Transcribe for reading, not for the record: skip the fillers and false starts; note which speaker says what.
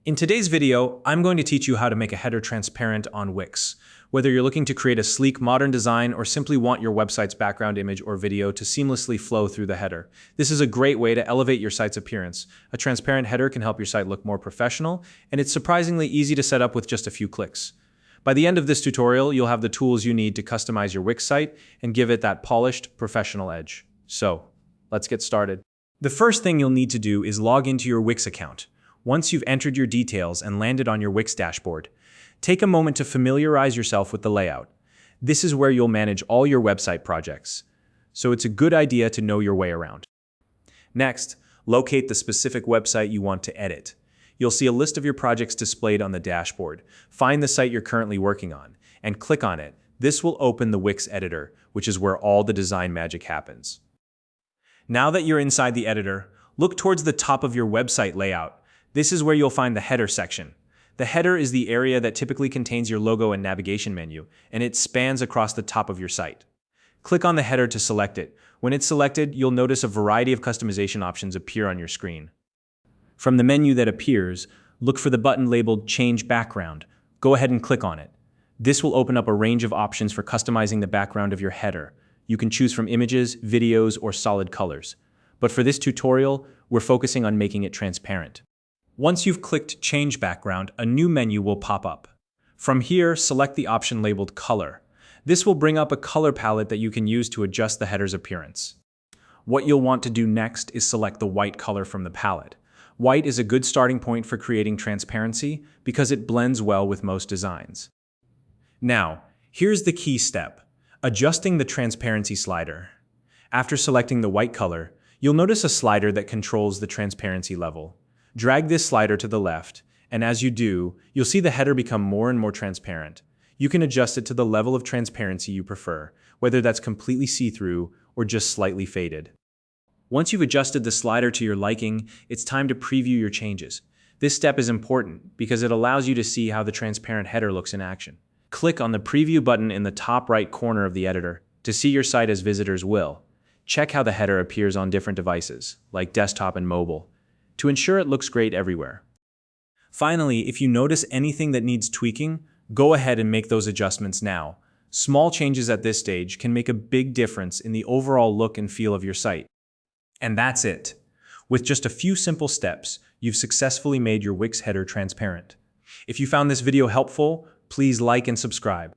Speaker 1: In today's video, I'm going to teach you how to make a header transparent on Wix. Whether you're looking to create a sleek, modern design or simply want your website's background image or video to seamlessly flow through the header, this is a great way to elevate your site's appearance. A transparent header can help your site look more professional, and it's surprisingly easy to set up with just a few clicks. By the end of this tutorial, you'll have the tools you need to customize your Wix site and give it that polished, professional edge. So, let's get started. The first thing you'll need to do is log into your Wix account. Once you've entered your details and landed on your Wix dashboard, take a moment to familiarize yourself with the layout. This is where you'll manage all your website projects, so it's a good idea to know your way around. Next, locate the specific website you want to edit. You'll see a list of your projects displayed on the dashboard. Find the site you're currently working on and click on it. This will open the Wix editor, which is where all the design magic happens. Now that you're inside the editor, look towards the top of your website layout. This is where you'll find the header section. The header is the area that typically contains your logo and navigation menu, and it spans across the top of your site. Click on the header to select it. When it's selected, you'll notice a variety of customization options appear on your screen. From the menu that appears, look for the button labeled Change Background. Go ahead and click on it. This will open up a range of options for customizing the background of your header. You can choose from images, videos, or solid colors. But for this tutorial, we're focusing on making it transparent. Once you've clicked Change Background, a new menu will pop up. From here, select the option labeled Color. This will bring up a color palette that you can use to adjust the header's appearance. What you'll want to do next is select the white color from the palette. White is a good starting point for creating transparency because it blends well with most designs. Now, here's the key step: adjusting the transparency slider. After selecting the white color, you'll notice a slider that controls the transparency level. Drag this slider to the left, and as you do, you'll see the header become more and more transparent. You can adjust it to the level of transparency you prefer, whether that's completely see-through or just slightly faded. Once you've adjusted the slider to your liking, it's time to preview your changes. This step is important because it allows you to see how the transparent header looks in action. Click on the Preview button in the top right corner of the editor to see your site as visitors will. Check how the header appears on different devices, like desktop and mobile, to ensure it looks great everywhere. Finally, if you notice anything that needs tweaking, go ahead and make those adjustments now. Small changes at this stage can make a big difference in the overall look and feel of your site. And that's it. With just a few simple steps, you've successfully made your Wix header transparent. If you found this video helpful, please like and subscribe.